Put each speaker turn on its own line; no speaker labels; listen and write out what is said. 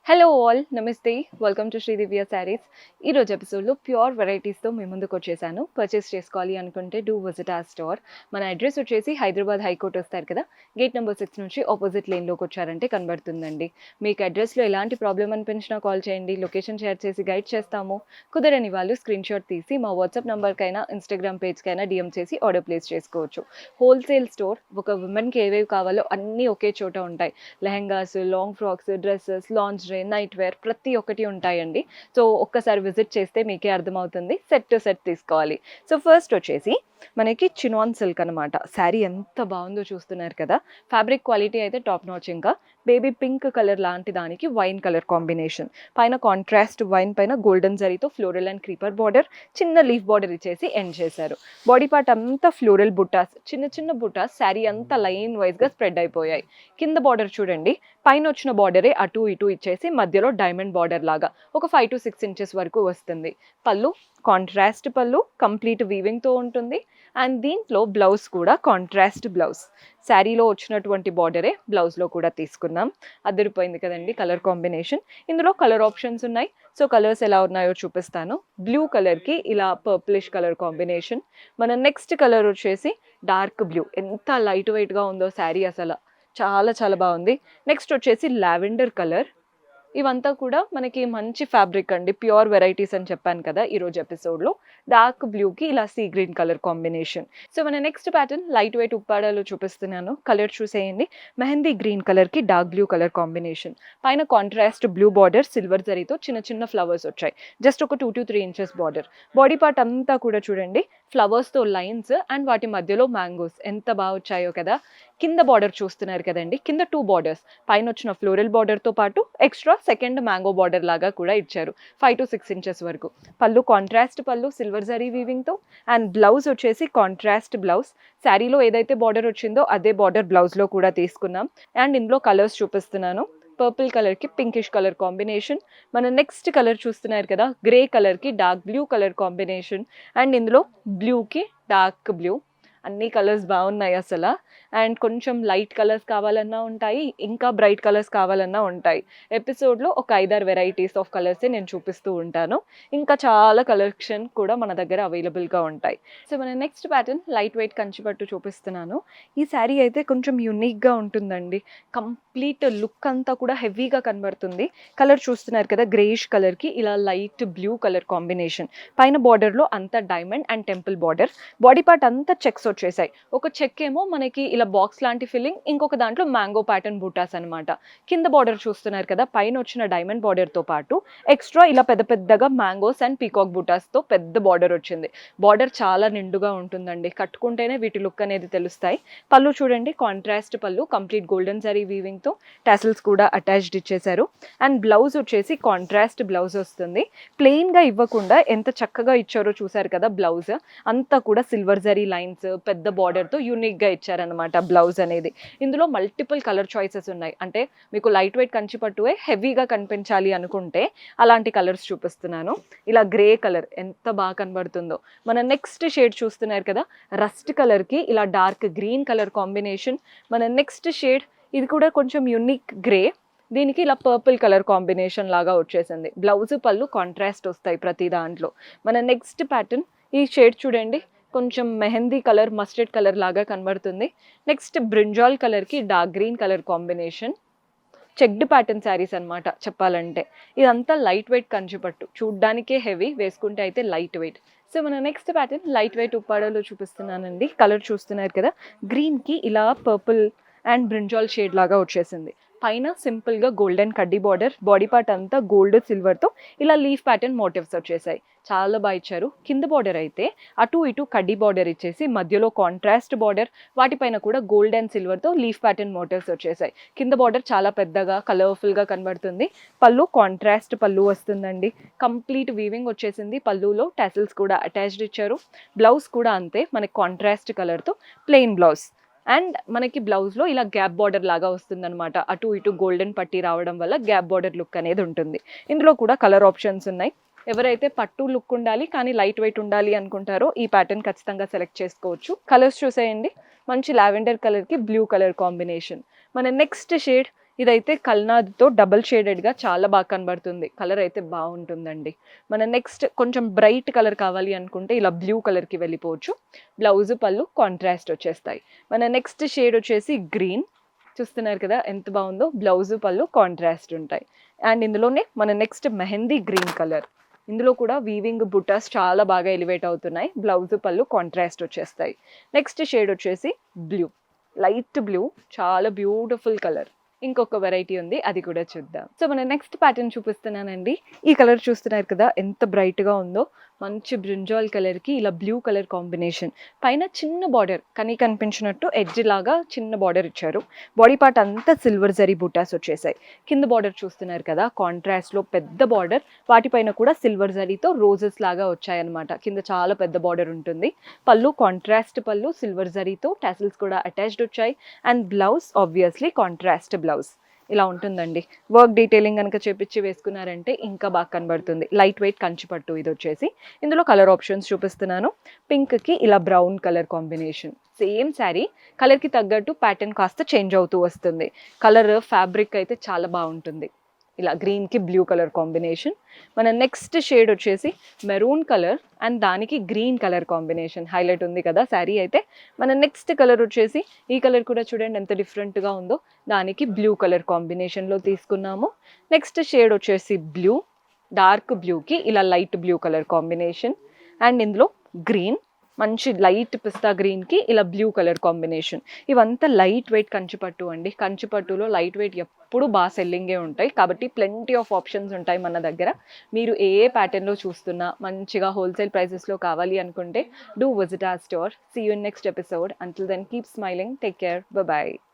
Hello all నమస్తే welcome to Sridivya saris. ఈరోజు ఎపిసోడ్లో ప్యూర్ వెరైటీస్తో మీ ముందుకు వచ్చేసాను. పర్చేస్ చేసుకోవాలి అనుకుంటే డూ విజిట్ ఆ స్టోర్. మన అడ్రస్ వచ్చేసి హైదరాబాద్ హైకోర్ట్ వస్తారు కదా, గేట్ నెంబర్ 6 నుంచి ఆపోజిట్ లేన్లోకి వచ్చారంటే కనబడుతుందండి. మీకు అడ్రస్లో ఎలాంటి ప్రాబ్లం అనిపించినా కాల్ చేయండి, లొకేషన్ షేర్ చేసి గైడ్ చేస్తాము. కుదరని వాళ్ళు స్క్రీన్ షాట్ తీసి మా వాట్సాప్ నెంబర్కైనా ఇన్స్టాగ్రామ్ పేజ్కైనా డిఎం చేసి ఆర్డర్ ప్లేస్ చేసుకోవచ్చు. హోల్సేల్ స్టోర్, ఒక ఉమెన్కి ఏవేవి కావాలో అన్నీ ఒకే చోట ఉంటాయి. Lehengas, long frocks, dresses, lingerie, night wear ప్రతి ఒక్కటి ఉంటాయండి. సో ఒక్కసారి విజిట్ చేస్తే మీకే అర్థమవుతుంది. సెట్ టు సెట్ తీసుకోవాలి. సో ఫస్ట్ వచ్చేసి మనకి చినాన్ సిల్క్ అనమాట. శారీ ఎంత బాగుందో చూస్తున్నారు కదా. ఫ్యాబ్రిక్ క్వాలిటీ అయితే టాప్ నాచ్. ఇంకా బేబీ పింక్ కలర్ లాంటి దానికి వైన్ కలర్ కాంబినేషన్, పైన కాంట్రాస్ట్ వైన్ పైన గోల్డెన్ జరీతో ఫ్లోరల్ అండ్ క్రీపర్ బార్డర్, చిన్న లీఫ్ బార్డర్ ఇచ్చేసి ఎండ్ చేశారు. బాడీ పార్ట్ అంతా ఫ్లోరల్ బుట్టాస్, చిన్న చిన్న బుట్టాస్ శారీ అంతా లైన్ వైజ్గా స్ప్రెడ్ అయిపోయాయి. కింద బార్డర్ చూడండి, పైన వచ్చిన బార్డరే అటు ఇటు ఇచ్చేసి మధ్యలో డైమండ్ బార్డర్ లాగా ఒక 5 to 6 ఇంచెస్ వరకు వస్తుంది. పళ్ళు కాంట్రాస్ట్ పళ్ళు, కంప్లీట్ వీవింగ్తో ఉంటుంది. అండ్ దీంట్లో బ్లౌజ్ కూడా కాంట్రాస్ట్ బ్లౌజ్. శారీలో వచ్చినటువంటి బార్డరే బ్లౌజ్లో కూడా తీసుకున్నాం. అదిరిపోయింది కదండి కలర్ కాంబినేషన్. ఇందులో కలర్ ఆప్షన్స్ ఉన్నాయి. సో కలర్స్ ఎలా ఉన్నాయో చూపిస్తాను. బ్లూ కలర్కి ఇలా పర్పులిష్ కలర్ కాంబినేషన్. మన నెక్స్ట్ కలర్ వచ్చేసి డార్క్ బ్లూ. ఎంత లైట్ వెయిట్గా ఉందో శారీ, అసలు చాలా చాలా బాగుంది. నెక్స్ట్ వచ్చేసి లావెండర్ కలర్. ఇవంతా కూడా మనకి మంచి ఫ్యాబ్రిక్ అండి, ప్యూర్ వెరైటీస్ అని చెప్పాను కదా ఈరోజు ఎపిసోడ్లో. డార్క్ బ్లూకి ఇలా sea green colour combination. So మన నెక్స్ట్ ప్యాటర్న్ లైట్ వెయిట్ ఉప్పాడాలో చూపిస్తున్నాను. కలర్ చూసేయండి. మెహందీ గ్రీన్ కలర్కి డార్క్ బ్లూ కలర్ కాంబినేషన్, పైన కాంట్రాస్ట్ బ్లూ బార్డర్, సిల్వర్ జరీతో చిన్న చిన్న ఫ్లవర్స్ వచ్చాయి. జస్ట్ ఒక 2 to 3 inches border. Body part అంతా కూడా చూడండి ఫ్లవర్స్తో లైన్స్ అండ్ వాటి మధ్యలో మ్యాంగోస్ ఎంత బాగా వచ్చాయో కదా. కింద బార్డర్ చూస్తున్నారు కదండి, కింద 2 బార్డర్స్, పైన వచ్చిన ఫ్లోరల్ బార్డర్తో పాటు ఎక్స్ట్రా సెకండ్ మ్యాంగో బార్డర్ లాగా కూడా ఇచ్చారు 5 to 6 ఇంచెస్ వరకు. పళ్ళు కాంట్రాస్ట్ పళ్ళు సిల్వర్ జరీ వీవింగ్తో. అండ్ బ్లౌజ్ వచ్చేసి కాంట్రాస్ట్ బ్లౌజ్. శారీలో ఏదైతే బార్డర్ వచ్చిందో అదే బార్డర్ బ్లౌజ్లో కూడా తీసుకున్నాం. అండ్ ఇందులో కలర్స్ చూపిస్తున్నాను. పర్పుల్ కలర్కి పింకిష్ కలర్ కాంబినేషన్. మన నెక్స్ట్ కలర్ చూస్తున్నారు కదా, గ్రే కలర్కి dark blue colour combination. And ఇందులో బ్లూకి డార్క్ బ్లూ. అన్ని కలర్స్ బాగున్నాయి అసలు. అండ్ కొంచెం లైట్ కలర్స్ కావాలన్నా ఉంటాయి, ఇంకా బ్రైట్ కలర్స్ కావాలన్నా ఉంటాయి. ఎపిసోడ్లో ఒక 5-6 వెరైటీస్ ఆఫ్ కలర్సే నేను చూపిస్తూ ఉంటాను. ఇంకా చాలా కలెక్షన్ కూడా మన దగ్గర అవైలబుల్గా ఉంటాయి. సో మన నెక్స్ట్ ప్యాటర్న్ లైట్ వెయిట్ కంచిపట్టు చూపిస్తున్నాను. ఈ శారీ అయితే కొంచెం యూనిక్గా ఉంటుందండి. కంప్లీట్ లుక్ అంతా కూడా హెవీగా కనబడుతుంది. కలర్ చూస్తున్నారు కదా, గ్రేష్ కలర్కి ఇలా లైట్ బ్లూ కలర్ కాంబినేషన్. పైన బార్డర్లో అంతా diamond and temple border. Body part అంతా చెక్స్ వచ్చేసాయి. ఒక చెక్ ఏమో మనకి ఇలా బాక్స్ లాంటి ఫిల్లింగ్, ఇంకొక దాంట్లో మ్యాంగో ప్యాటర్న్ బూటాస్ అనమాట. కింద బార్డర్ చూస్తున్నారు కదా, పైన వచ్చిన డైమండ్ బార్డర్తో పాటు ఎక్స్ట్రా ఇలా పెద్ద పెద్దగా మ్యాంగోస్ అండ్ పీకాక్ బూటాస్తో పెద్ద బార్డర్ వచ్చింది. బార్డర్ చాలా నిండుగా ఉంటుందండి, కట్టుకుంటేనే వీటి లుక్ అనేది తెలుస్తాయి. పళ్ళు చూడండి కాంట్రాస్ట్ పళ్ళు, కంప్లీట్ గోల్డెన్ జరీ వీవింగ్తో టాసిల్స్ కూడా అటాచ్డ్ ఇచ్చేసారు. అండ్ బ్లౌజ్ వచ్చేసి కాంట్రాస్ట్ బ్లౌజ్ వస్తుంది. ప్లెయిన్గా ఇవ్వకుండా ఎంత చక్కగా ఇచ్చారో చూసారు కదా. బ్లౌజ్ అంతా కూడా సిల్వర్ జరీ లైన్స్ పెద్ద బార్డర్తో యూనిక్గా ఇచ్చారనమాట బ్లౌజ్ అనేది. ఇందులో మల్టిపుల్ కలర్ చాయిసెస్ ఉన్నాయి. అంటే మీకు లైట్ వెయిట్ కంచి పట్టువే హెవీగా కనిపించాలి అనుకుంటే అలాంటి కలర్స్ చూపిస్తున్నాను. ఇలా గ్రే కలర్ ఎంత బాగా కనబడుతుందో. మన నెక్స్ట్ షేడ్ చూస్తున్నారు కదా, రస్ట్ కలర్కి ఇలా డార్క్ గ్రీన్ కలర్ కాంబినేషన్. మన నెక్స్ట్ షేడ్ ఇది కూడా కొంచెం యూనిక్ గ్రే, దీనికి ఇలా పర్పుల్ కలర్ కాంబినేషన్ లాగా వచ్చేసింది. బ్లౌజ్ పళ్ళు కాంట్రాస్ట్ వస్తాయి ప్రతి దాంట్లో. మన నెక్స్ట్ ప్యాటర్న్ ఈ షేడ్ చూడండి, కొంచెం మెహందీ కలర్ మస్టర్డ్ కలర్ లాగా కనబడుతుంది. నెక్స్ట్ బ్రింజాల్ కలర్కి dark green colour combination. Checked pattern saris అనమాట చెప్పాలంటే. ఇదంతా లైట్ వెయిట్ కంచిపట్టు, చూడ్డానికే హెవీ, వేసుకుంటే అయితే లైట్ వెయిట్. సో మన నెక్స్ట్ ప్యాటర్న్ లైట్ వెయిట్ ఉప్పాడలో చూపిస్తున్నానండి. కలర్ చూస్తున్నారు కదా, గ్రీన్కి ఇలా పర్పుల్ అండ్ బ్రింజాల్ షేడ్ లాగా వచ్చేసింది. పైన సింపుల్గా గోల్డెన్ కడ్డీ బార్డర్, బాడీ పార్ట్ అంతా గోల్డ్ సిల్వర్తో ఇలా లీఫ్ ప్యాటర్న్ మోటివ్స్ వచ్చేసాయి. చాలా బాగా ఇచ్చారు. కింద బార్డర్ అయితే అటు ఇటు కడ్డీ బార్డర్ ఇచ్చేసి మధ్యలో కాంట్రాస్ట్ బార్డర్, వాటిపైన కూడా గోల్డ్ అండ్ సిల్వర్తో లీఫ్ ప్యాటర్న్ మోటివ్స్ వచ్చేసాయి. కింద బార్డర్ చాలా పెద్దగా కలర్ఫుల్గా కనబడుతుంది. పళ్ళు కాంట్రాస్ట్ పళ్ళు వస్తుందండి. కంప్లీట్ వీవింగ్ వచ్చేసింది. పళ్ళులో టాసిల్స్ కూడా అటాచ్డ్ ఇచ్చారు. బ్లౌజ్ కూడా అంతే, మనకి కాంట్రాస్ట్ కలర్తో ప్లెయిన్ బ్లౌజ్. అండ్ మనకి బ్లౌజ్లో ఇలా గ్యాప్ బార్డర్ లాగా వస్తుందన్నమాట. అటు ఇటు గోల్డెన్ పట్టి రావడం వల్ల గ్యాప్ బార్డర్ లుక్ అనేది ఉంటుంది. ఇందులో కూడా కలర్ ఆప్షన్స్ ఉన్నాయి. ఎవరైతే పట్టు లుక్ ఉండాలి కానీ లైట్ వెయిట్ ఉండాలి అనుకుంటారో ఈ ప్యాటర్న్ ఖచ్చితంగా సెలెక్ట్ చేసుకోవచ్చు. కలర్స్ చూసేయండి. మంచి లావెండర్ కలర్కి బ్లూ కలర్ కాంబినేషన్. మన నెక్స్ట్ షేడ్ ఇదైతే కల్నాథ్తో డబల్ షేడెడ్గా చాలా బాగా కనబడుతుంది. కలర్ అయితే బాగుంటుందండి. మన నెక్స్ట్ కొంచెం బ్రైట్ కలర్ కావాలి అనుకుంటే ఇలా బ్లూ కలర్కి వెళ్ళిపోవచ్చు. బ్లౌజ్ పళ్ళు కాంట్రాస్ట్ వచ్చేస్తాయి. మన నెక్స్ట్ షేడ్ వచ్చేసి గ్రీన్. చూస్తున్నారు కదా ఎంత బాగుందో. బ్లౌజ్ పళ్ళు కాంట్రాస్ట్ ఉంటాయి. అండ్ ఇందులోనే మన నెక్స్ట్ మెహందీ గ్రీన్ కలర్. ఇందులో కూడా వీవింగ్ బుటాస్ చాలా బాగా ఎలివేట్ అవుతున్నాయి. బ్లౌజ్ పళ్ళు కాంట్రాస్ట్ వచ్చేస్తాయి. నెక్స్ట్ షేడ్ వచ్చేసి బ్లూ, లైట్ బ్లూ, చాలా బ్యూటిఫుల్ కలర్. ఇంకొక వెరైటీ ఉంది, అది కూడా చూద్దాం. సో మన నెక్స్ట్ ప్యాటర్న్ చూపిస్తున్నానండి. ఈ కలర్ చూస్తున్నారు కదా ఎంత బ్రైట్గా ఉందో. మంచి బ్రింజాల్ కలర్కి ఇలా బ్లూ కలర్ కాంబినేషన్. పైన చిన్న బార్డర్ కనిపించినట్టు ఎడ్జ్ లాగా చిన్న బార్డర్ ఇచ్చారు. బాడీ పార్ట్ అంతా సిల్వర్ జరీ బుటాస్ వచ్చేసాయి. కింద బార్డర్ చూస్తున్నారు కదా కాంట్రాస్ట్లో పెద్ద బార్డర్, వాటిపైన కూడా సిల్వర్ జరీతో రోజెస్ లాగా వచ్చాయన్నమాట. కింద చాలా పెద్ద బార్డర్ ఉంటుంది. పళ్ళు కాంట్రాస్ట్ పళ్ళు, సిల్వర్ జరీతో టాసిల్స్ కూడా అటాచ్డ్ వచ్చాయి. And blouse obviously contrast blouse ఇలా ఉంటుందండి. వర్క్ డీటెయిలింగ్ కనుక చేపించి వేసుకున్నారంటే ఇంకా బాగా కనబడుతుంది. లైట్ వెయిట్ కంచిపట్టు ఇది వచ్చేసి. ఇందులో కలర్ ఆప్షన్స్ చూపిస్తున్నాను. పింక్కి ఇలా brown colour combination. Same sari కలర్కి తగ్గట్టు ప్యాటర్న్ కాస్త చేంజ్ అవుతూ వస్తుంది. కలర్ ఫ్యాబ్రిక్ అయితే చాలా బాగుంటుంది. ఇలా గ్రీన్కి బ్లూ కలర్ కాంబినేషన్. మన నెక్స్ట్ షేడ్ వచ్చేసి మెరూన్ కలర్ అండ్ దానికి గ్రీన్ కలర్ కాంబినేషన్ హైలైట్ ఉంది కదా శారీ అయితే. మన నెక్స్ట్ కలర్ వచ్చేసి ఈ కలర్ కూడా చూడండి ఎంత డిఫరెంట్గా ఉందో. దానికి బ్లూ కలర్ కాంబినేషన్లో తీసుకున్నాము. నెక్స్ట్ షేడ్ వచ్చేసి బ్లూ, డార్క్ బ్లూకి ఇలా light blue colour combination. And ఇందులో గ్రీన్, మంచి లైట్ పిస్తా గ్రీన్కి ఇలా బ్లూ కలర్ కాంబినేషన్. ఇవంతా లైట్ వెయిట్ కంచిపట్టు అండి. కంచిపట్టులో లైట్ వెయిట్ ఎప్పుడు బాగా సెల్లింగే ఉంటాయి కాబట్టి ప్లెంటీ ఆఫ్ ఆప్షన్స్ ఉంటాయి మన దగ్గర. మీరు ఏ ప్యాటర్న్లో చూస్తున్నా మంచిగా హోల్సేల్ ప్రైసెస్లో కావాలి అనుకుంటే do visit our store. See you in next episode. Until then keep smiling. Take care. Bye.